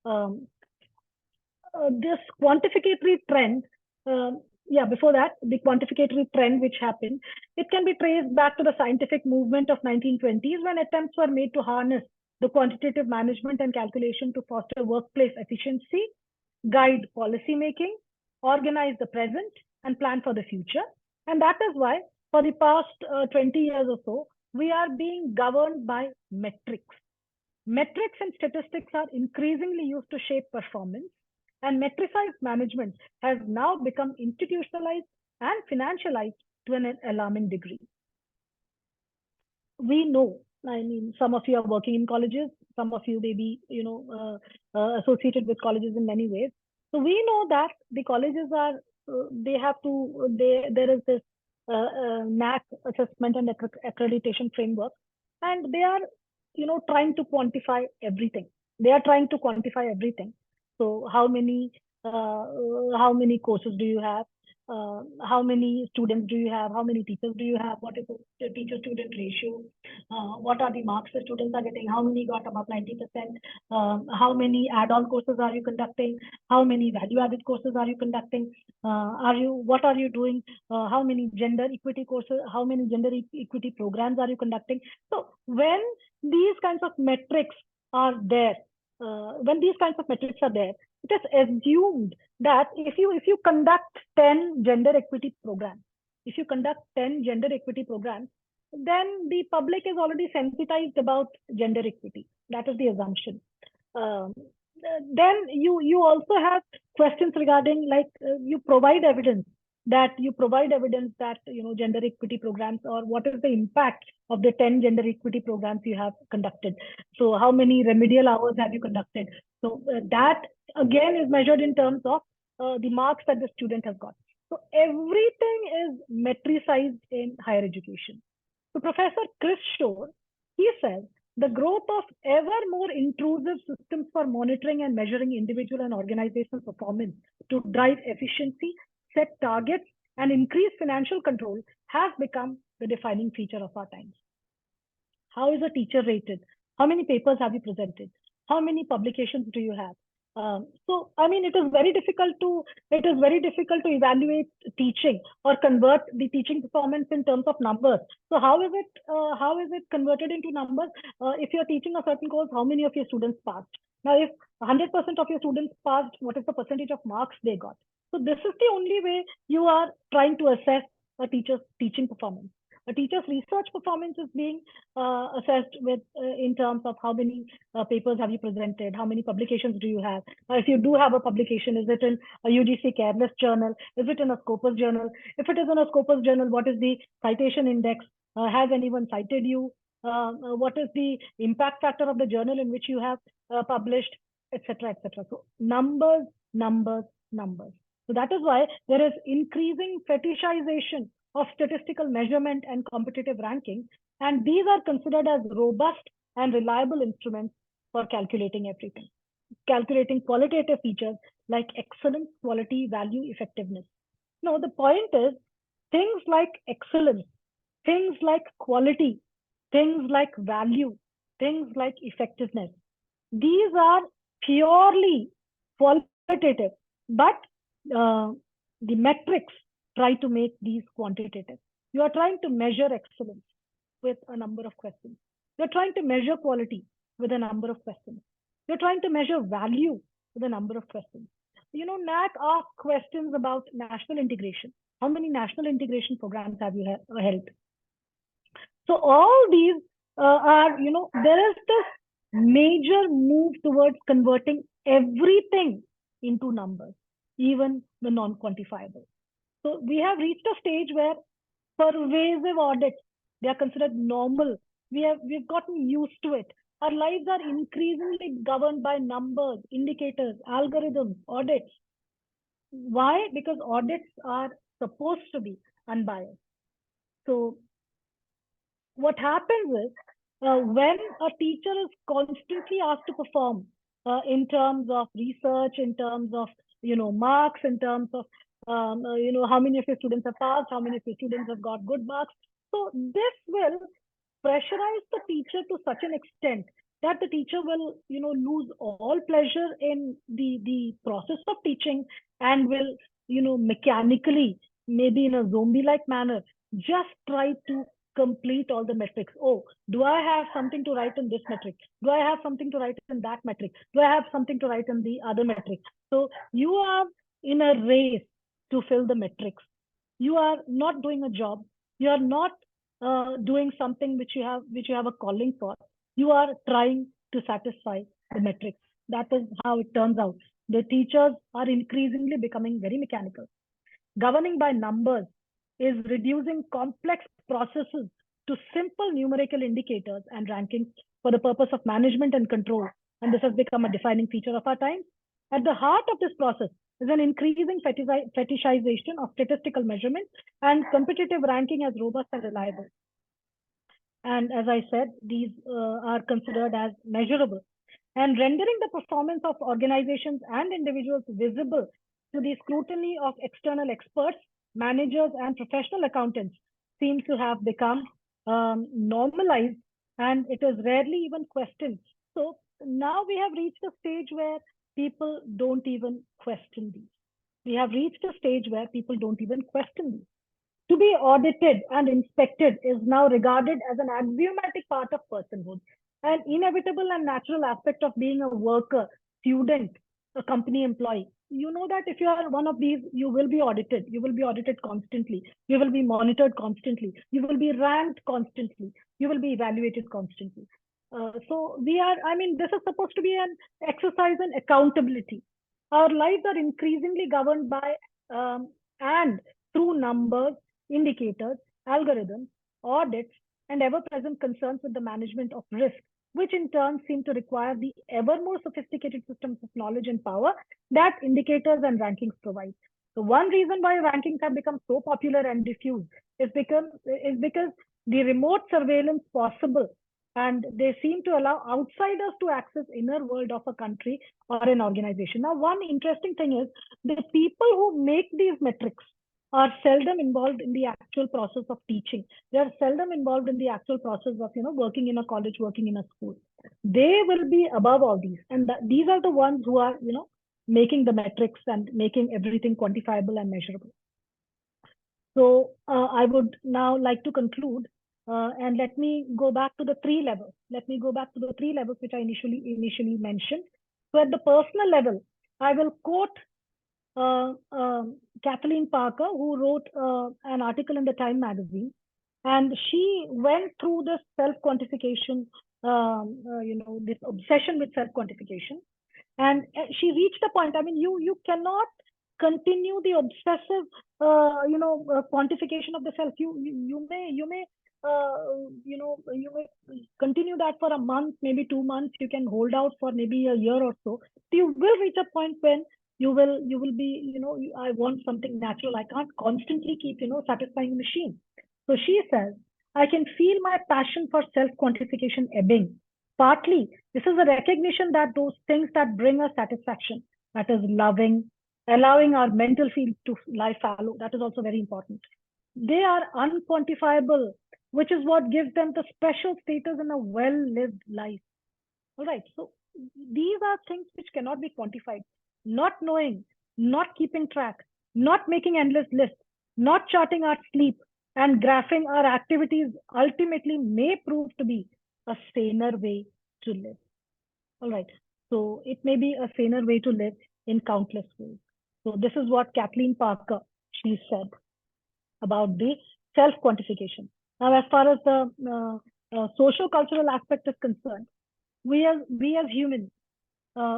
This quantificatory trend, before that, the quantificatory trend which happened, it can be traced back to the scientific movement of 1920s, when attempts were made to harness the quantitative management and calculation to foster workplace efficiency, guide policy making, organize the present, and plan for the future. And that is why for the past 20 years or so, we are being governed by metrics. Metrics and statistics are increasingly used to shape performance, and metricized management has now become institutionalized and financialized to an alarming degree. We know, I mean, some of you are working in colleges, some of you may be, associated with colleges in many ways. So we know that the colleges are, there is this NAC assessment and accreditation framework, and they are, trying to quantify everything. They are trying to quantify everything. So how many courses do you have? How many students do you have? How many teachers do you have? What is the teacher-student ratio? What are the marks the students are getting? How many got above 90%? How many add-on courses are you conducting? How many value-added courses are you conducting? What are you doing? How many gender equity courses? How many gender equity programs are you conducting? So when these kinds of metrics are there, it is assumed that if you conduct 10 gender equity programs, then the public is already sensitized about gender equity. That is the assumption. Then you also have questions regarding, like, you provide evidence that gender equity programs, or what is the impact of the 10 gender equity programs you have conducted. So how many remedial hours have you conducted? So that again is measured in terms of the marks that the student has got. So everything is metricized in higher education. So Professor Chris Shore, he says, the growth of ever more intrusive systems for monitoring and measuring individual and organizational performance to drive efficiency, set targets, and increase financial control has become the defining feature of our times. How is a teacher rated? How many papers have you presented? How many publications do you have? So, I mean, it is very difficult to evaluate teaching or convert the teaching performance in terms of numbers. So how is it converted into numbers? If you're teaching a certain course, how many of your students passed? Now, if 100% of your students passed, what is the percentage of marks they got? So this is the only way you are trying to assess a teacher's teaching performance. A teacher's research performance is being assessed with in terms of how many papers have you presented, how many publications do you have. If you do have a publication, is it in a UGC Careless journal? Is it in a Scopus journal? If it is in a Scopus journal, what is the citation index? Has anyone cited you? What is the impact factor of the journal in which you have published, etc., etc. So numbers, numbers, numbers. So that is why there is increasing fetishization of statistical measurement and competitive ranking, and these are considered as robust and reliable instruments for calculating everything. Calculating qualitative features like excellence, quality, value, effectiveness. Now, the point is, things like excellence, things like quality, things like value, things like effectiveness, these are purely qualitative, but the metrics try to make these quantitative. You are trying to measure excellence with a number of questions. You're trying to measure quality with a number of questions. You're trying to measure value with a number of questions. NAC asks questions about national integration. How many national integration programs have you held? So all these there is this major move towards converting everything into numbers, even the non-quantifiable. So we have reached a stage where pervasive audits, they are considered normal We've gotten used to it. Our lives are increasingly governed by numbers, indicators, algorithms, audits. Why? Because audits are supposed to be unbiased. So what happens is when a teacher is constantly asked to perform in terms of research, in terms of marks, in terms of how many of your students have passed, how many of your students have got good marks. So this will pressurize the teacher to such an extent that the teacher will lose all pleasure in the process of teaching, and will mechanically, maybe in a zombie like manner, just try to complete all the metrics. Oh, do I have something to write in this metric? Do I have something to write in that metric? Do I have something to write in the other metric? So you are in a race to fill the metrics. You are not doing a job. You are not doing something which you have a calling for. You are trying to satisfy the metrics. That is how it turns out. The teachers are increasingly becoming very mechanical. Governing by numbers is reducing complex processes to simple numerical indicators and rankings for the purpose of management and control. And this has become a defining feature of our time. At the heart of this process is an increasing fetishization of statistical measurement and competitive ranking as robust and reliable. And as I said, these are considered as measurable, and rendering the performance of organizations and individuals visible to the scrutiny of external experts, managers, and professional accountants seems to have become normalized, and it is rarely even questioned. So now we have reached a stage where people don't even question these. We have reached a stage where people don't even question these. To be audited and inspected is now regarded as an axiomatic part of personhood, an inevitable and natural aspect of being a worker, student, a company employee. You know that if you are one of these, you will be audited. You will be audited constantly. You will be monitored constantly. You will be ranked constantly. You will be evaluated constantly. This is supposed to be an exercise in accountability. Our lives are increasingly governed by and through numbers, indicators, algorithms, audits, and ever-present concerns with the management of risk, which in turn seem to require the ever more sophisticated systems of knowledge and power that indicators and rankings provide. So one reason why rankings have become so popular and diffused is because the remote surveillance possible, and they seem to allow outsiders to access inner world of a country or an organization. Now, one interesting thing is the people who make these metrics are seldom involved in the actual process of teaching. They are seldom involved in the actual process of working in a college, working in a school. They will be above all these, and these are the ones who are making the metrics and making everything quantifiable and measurable. So I would now like to conclude, and let me go back to the three levels. Let me go back to the three levels which I initially mentioned. So at the personal level, I will quote Kathleen Parker, who wrote an article in the Time magazine, and she went through this self-quantification, this obsession with self-quantification, and she reached a point. I mean, you cannot continue the obsessive, quantification of the self. You may continue that for a month, maybe 2 months. You can hold out for maybe a year or so. You will reach a point when you will be, I want something natural. I can't constantly keep, satisfying the machine. So she says, I can feel my passion for self-quantification ebbing. Partly, this is a recognition that those things that bring us satisfaction, that is loving, allowing our mental field to lie fallow, that is also very important. They are unquantifiable, which is what gives them the special status in a well-lived life. All right. So these are things which cannot be quantified. Not knowing, not keeping track, not making endless lists, not charting our sleep, and graphing our activities ultimately may prove to be a saner way to live. All right. So it may be a saner way to live in countless ways. So this is what Kathleen Parker, she said about the self-quantification. Now, as far as the socio-cultural aspect is concerned, we as humans,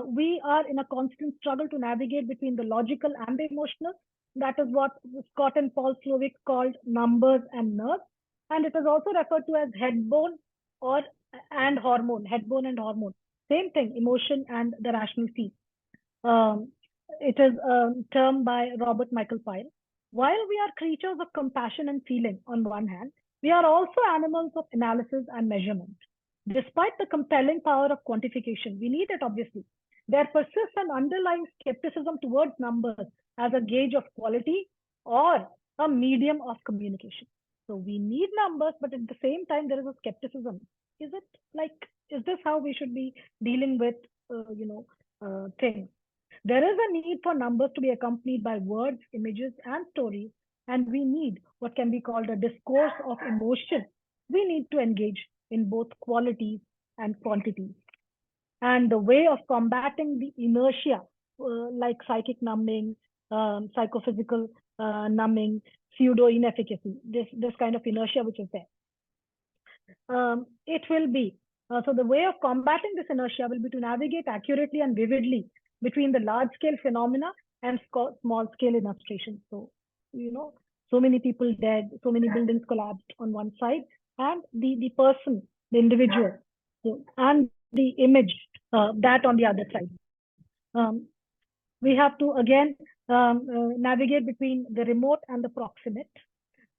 we are in a constant struggle to navigate between the logical and the emotional. That is what Scott and Paul Slovic called numbers and nerves. And it is also referred to as head-bone or and hormone, head bone and hormone. Same thing, emotion and the rational feel. Um, it is a term by Robert Michael Pyle. While we are creatures of compassion and feeling on one hand, we are also animals of analysis and measurement. Despite the compelling power of quantification, we need it obviously. There persists an underlying skepticism towards numbers as a gauge of quality or a medium of communication. So we need numbers, but at the same time, there is a skepticism. Is it like, is this how we should be dealing with, things? There is a need for numbers to be accompanied by words, images, and stories, and we need what can be called a discourse of emotion. We need to engage in both qualities and quantities. And the way of combating the inertia, like psychic numbing, psychophysical numbing, pseudo inefficacy, this kind of inertia which is there. It will be so the way of combating this inertia will be to navigate accurately and vividly between the large scale phenomena and small scale illustrations. So, so many people dead, so many buildings collapsed on one side, and the person, the individual, so, and the image that on the other side. We have to again navigate between the remote and the proximate.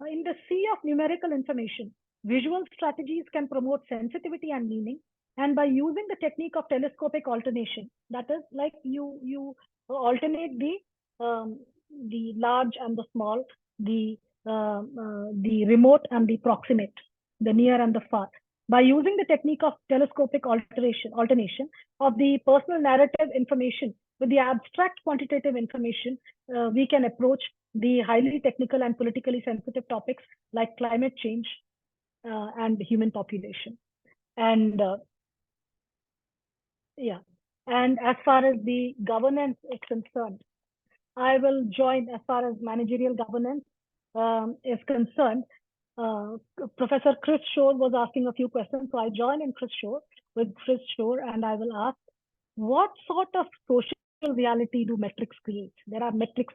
In the sea of numerical information, visual strategies can promote sensitivity and meaning. And by using the technique of telescopic alternation, that is like you alternate the large and the small, the remote and the proximate, the near and the far. By using the technique of telescopic alternation of the personal narrative information with the abstract quantitative information, we can approach the highly technical and politically sensitive topics like climate change and human population. And and as far as the governance is concerned, I will join as far as managerial governance is concerned. Professor Chris Shore was asking a few questions, so I join in with Chris Shore, and I will ask, what sort of social reality do metrics create? There are metrics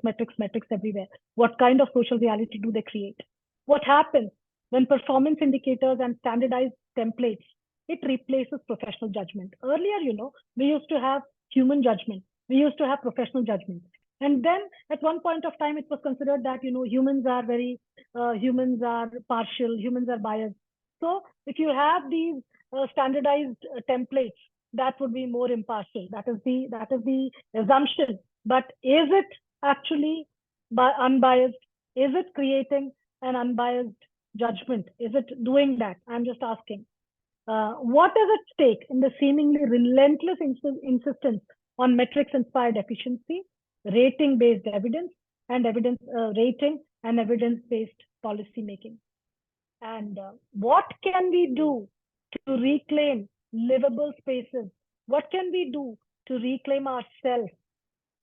everywhere. What kind of social reality do they create? What happens when performance indicators and standardized templates, it replaces professional judgment? Earlier, we used to have human judgment. We used to have professional judgment. And then at one point of time, it was considered that, humans are humans are partial, humans are biased. So if you have these standardized templates, that would be more impartial. That is the assumption. But is it actually unbiased? Is it creating an unbiased judgment? Is it doing that? I'm just asking. What is at stake in the seemingly relentless insistence on metrics-inspired efficiency, rating-based evidence, and rating and evidence-based policy making? And what can we do to reclaim livable spaces? What can we do to reclaim ourselves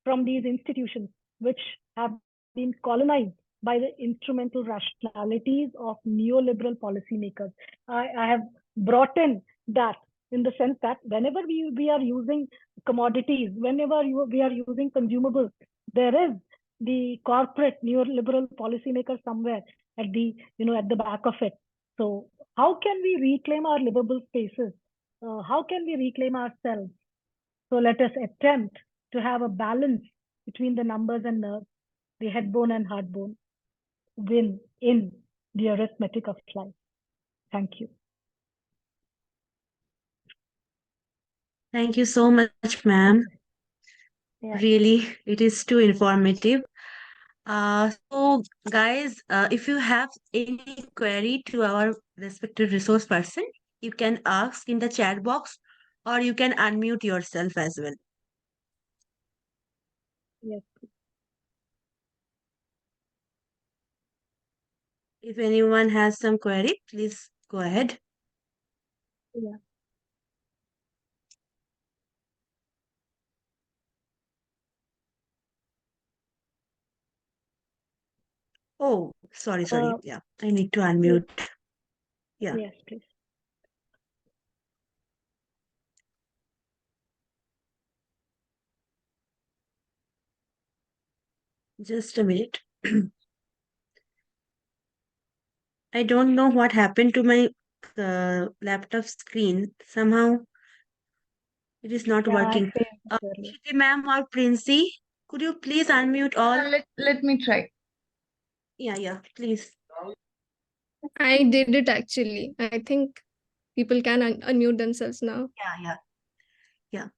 from these institutions which have been colonized by the instrumental rationalities of neoliberal policymakers? I have brought in that in the sense that whenever we are using commodities, whenever we are using consumables, there is the corporate neoliberal policymaker somewhere at the back of it. So how can we reclaim our livable spaces? How can we reclaim ourselves? So let us attempt to have a balance between the numbers and nerves, the head bone and heart bone, win in the arithmetic of life. Thank you. Thank you so much, ma'am. Yeah. Really, it is too informative. So guys, if you have any query to our respective resource person, you can ask in the chat box or you can unmute yourself as well. Yes. If anyone has some query, please go ahead. Yeah. Oh, sorry. Yeah, I need to unmute. Yeah. Yes, please. Just a minute. I don't know what happened to my laptop screen. Somehow it is not Yeah, I working. faced this earlier. Shruti ma'am or Princey, could you please unmute all? Let me try. Yeah, please. I did it actually. I think people can unmute themselves now. Yeah.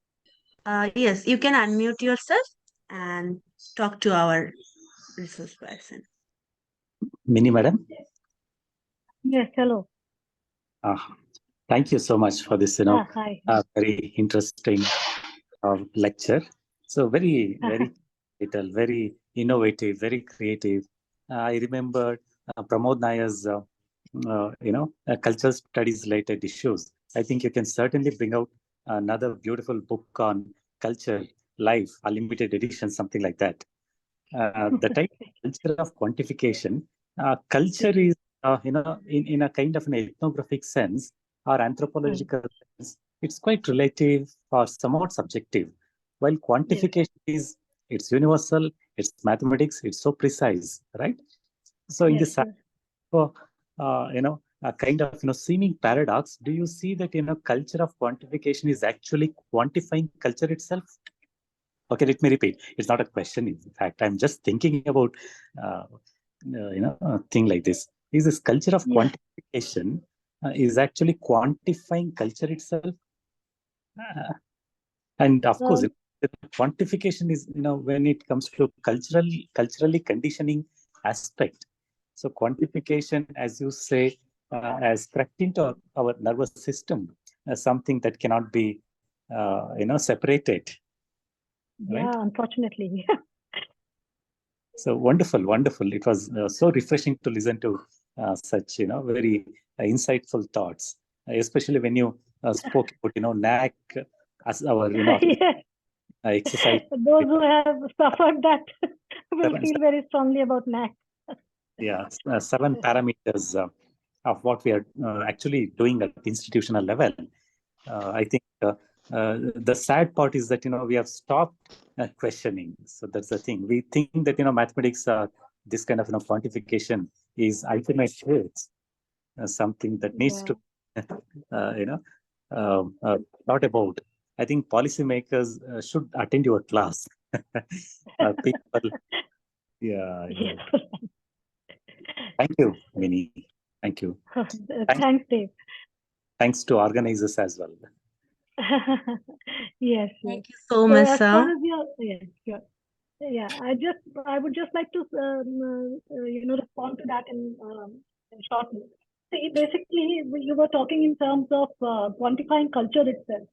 Yes, you can unmute yourself and talk to our resource person. Mini madam. Yes, hello. Thank you so much for this, Hi. very interesting lecture. So very little, very innovative, very creative. I remember Pramod Nayar's, cultural studies related issues. I think you can certainly bring out another beautiful book on culture, life, a limited edition, something like that. The type of culture of quantification, culture is, in a kind of an ethnographic sense or anthropological sense, it's quite relative or somewhat subjective. While quantification is, it's universal, it's mathematics, it's so precise, right? So in this, a kind of, seeming paradox, do you see that, culture of quantification is actually quantifying culture itself? Okay, let me repeat. It's not a question. In fact, I'm just thinking about, a thing like this. Is this culture of quantification is actually quantifying culture itself? And of course, quantification is, when it comes to culturally conditioning aspect. So quantification, as you say, has crept into our nervous system as something that cannot be, separated. Yeah, Right? unfortunately. So wonderful. It was so refreshing to listen to such, very insightful thoughts, especially when you spoke about, NAC as our, exercise. Those who have suffered that will Seven- feel very strongly about NAC. Yeah, 7 parameters of what we are actually doing at the institutional level. I think the sad part is that, we have stopped questioning. So that's the thing. We think that, mathematics, this kind of, quantification is ultimate truth, something that needs to, thought about. I think policymakers should attend your class. People, yeah. Thank you, Minnie. Thank you. Thanks, Dave. Thanks to organizers as well. Yes. Thank you so So much, as sir. far as your, yeah, I would just like to, respond to that in shortly. See, basically, you were talking in terms of quantifying culture itself,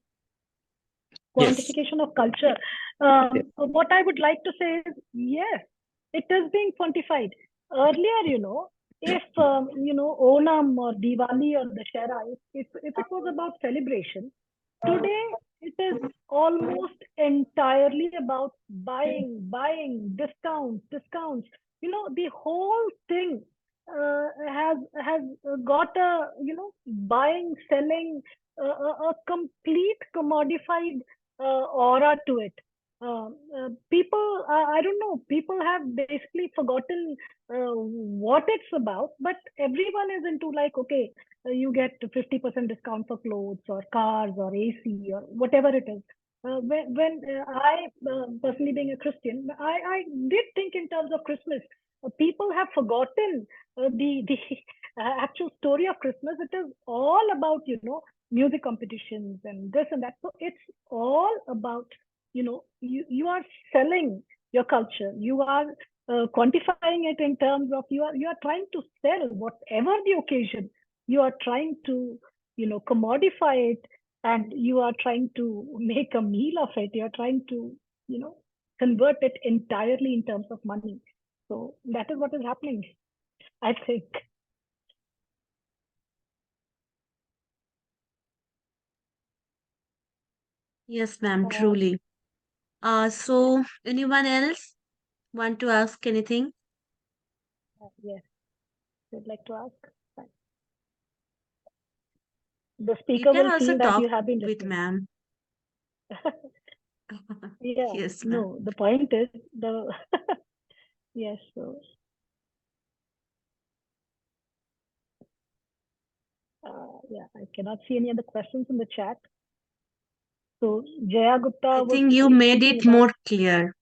quantification of culture. What I would like to say is, yes, it is being quantified. Earlier, if Onam or Diwali or Dashera, if it was about celebration, today it is almost entirely about buying, discounts. The whole thing has got a buying, selling, a complete commodified aura to it. People, I don't know, people have basically forgotten what it's about, but everyone is into like, okay, you get 50% discount for clothes or cars or AC or whatever it is. When I personally being a Christian, I did think in terms of Christmas. People have forgotten the actual story of Christmas. It is all about music competitions and this and that. So it's all about you are selling your culture. You are quantifying it in terms of you are trying to sell whatever the occasion. You are trying to commodify it, and you are trying to make a meal of it. You are trying to convert it entirely in terms of money. So that is what is happening, I think. Yes, ma'am, truly. So anyone else want to ask anything? Yes, would like to ask. The You speaker can will also feel that talk you have been with listening. ma'am. Yeah. Yes, ma'am. No, the point is the yes. So Yeah, I cannot see any other questions in the chat. So Jaya Gupta I was think you made speaking it about, more clear.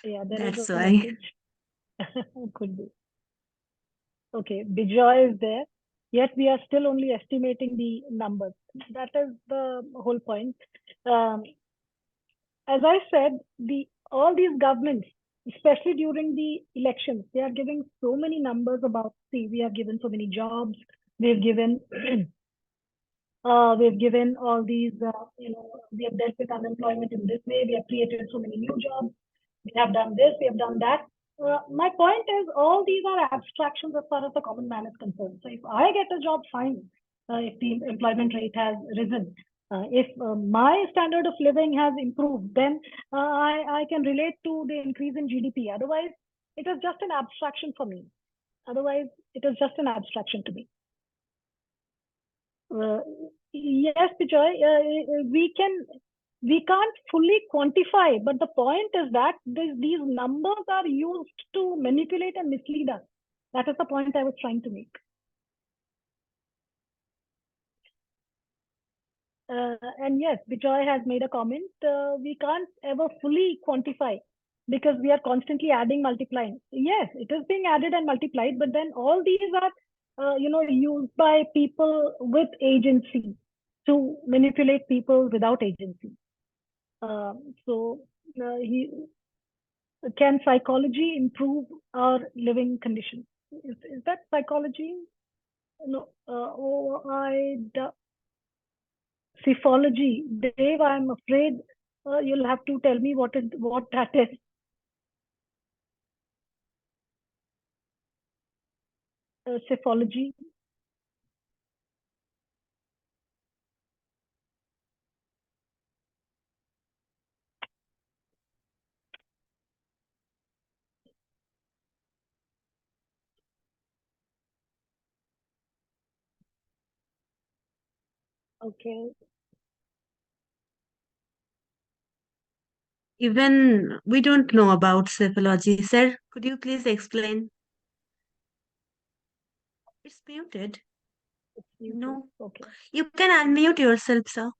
yeah, there is That's a why. message. Could be. Okay, Bijoy is there. Yet we are still only estimating the numbers. That is the whole point. As I said, all these governments, especially during the elections, they are giving so many numbers about, see, we have given so many jobs, we've given we've given all these, we have dealt with unemployment in this way, we have created so many new jobs, we have done this, we have done that. My point is, all these are abstractions as far as the common man is concerned. So if I get a job, fine. If the employment rate has risen, if my standard of living has improved, then I can relate to the increase in GDP. Otherwise, it is just an abstraction for me. Otherwise, it is just an abstraction to me. Yes, Bijoy, we can't fully quantify, but the point is that these numbers are used to manipulate and mislead us. That is the point I was trying to make. And yes, Bijoy has made a comment. We can't ever fully quantify because we are constantly adding, multiplying. Yes, it is being added and multiplied, but then all these are, used by people with agency to manipulate people without agency. Can psychology improve our living conditions? Is that psychology? No. Psephology. Dave, I'm afraid you'll have to tell me what that is. Psephology. Okay. Even we don't know about psephology. Sir, could you please explain? It's muted. No. Okay. You can unmute yourself, sir.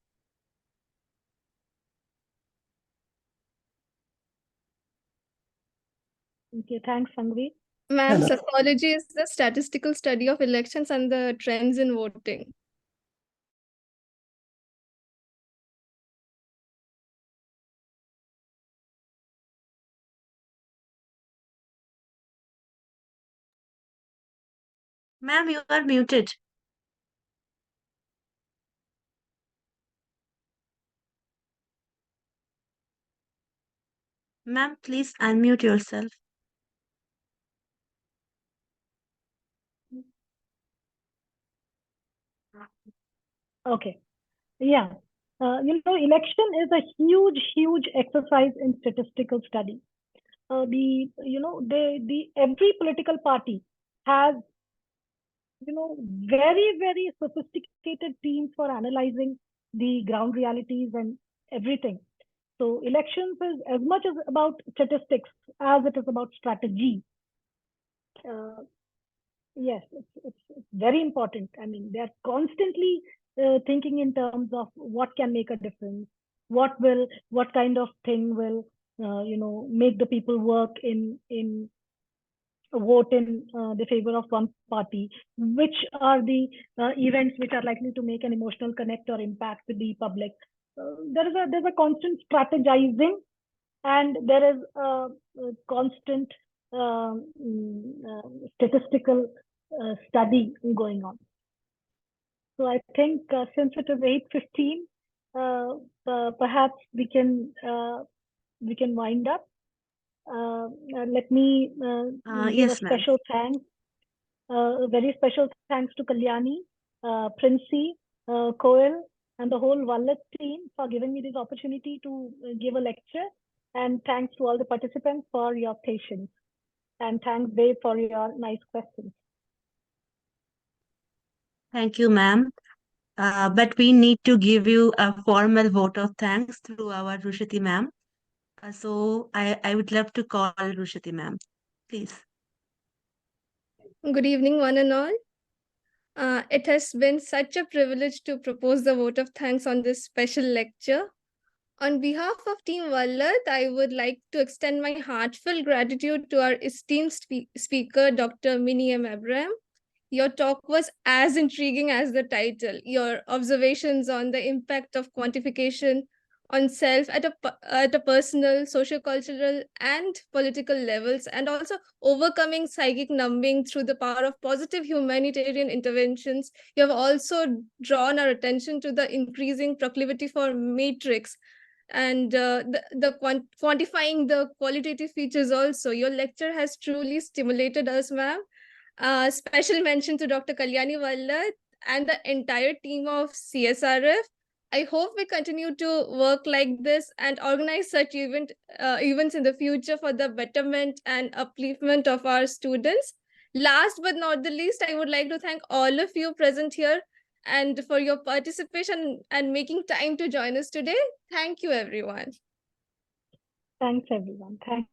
Okay. Thanks, Sangvi. Ma'am, psychology is the statistical study of elections and the trends in voting. Ma'am, you are muted. Ma'am, please unmute yourself. Okay. Yeah. Election is a huge exercise in statistical study. Every political party has, very sophisticated teams for analyzing the ground realities and everything. So elections is as much as about statistics as it is about strategy. Yes, it's very important. I mean, they're constantly thinking in terms of what can make a difference, what kind of thing will, make the people work in vote in the favor of one party, which are the events which are likely to make an emotional connect or impact with the public. There's a constant strategizing, and there is a constant statistical study going on. So I think since it is 8:15, perhaps we can wind up. Let me give Yes, a ma'am. special thanks, a very special thanks to Kalyani, Princey, Koel, and the whole Wallet team for giving me this opportunity to give a lecture. And thanks to all the participants for your patience. And thanks, Dave, for your nice questions. Thank you, ma'am. But we need to give you a formal vote of thanks through our Rushati ma'am. So I would love to call Rushati ma'am. Please. Good evening, one and all. It has been such a privilege to propose the vote of thanks on this special lecture. On behalf of Team Vallat, I would like to extend my heartfelt gratitude to our esteemed speaker, Dr. Minnie M. Abraham. Your talk was as intriguing as the title. Your observations on the impact of quantification on self at a personal, socio-cultural, and political levels, and also overcoming psychic numbing through the power of positive humanitarian interventions. You have also drawn our attention to the increasing proclivity for matrix and quantifying the qualitative features also. Your lecture has truly stimulated us, ma'am. Special mention to Dr. Kalyani Vallat and the entire team of CSRF. I hope we continue to work like this and organize such events in the future for the betterment and upliftment of our students. Last but not the least, I would like to thank all of you present here and for your participation and making time to join us today. Thank you, everyone. Thanks, everyone. Thanks.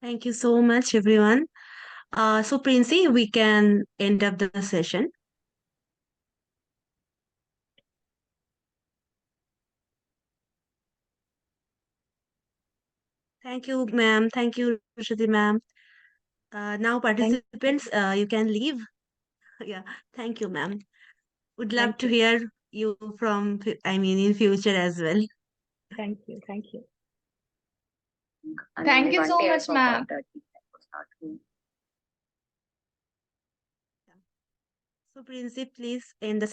Thank you so much, everyone. So, Princey, we can end up the session. Thank you, ma'am. Thank you, Shruti ma'am. Now, participants, you can leave. Yeah, thank you, ma'am. Would love Thank to you. hear you from, in future as well. Thank you. Thank you. Thank you so much, ma'am. So, Princey, please end the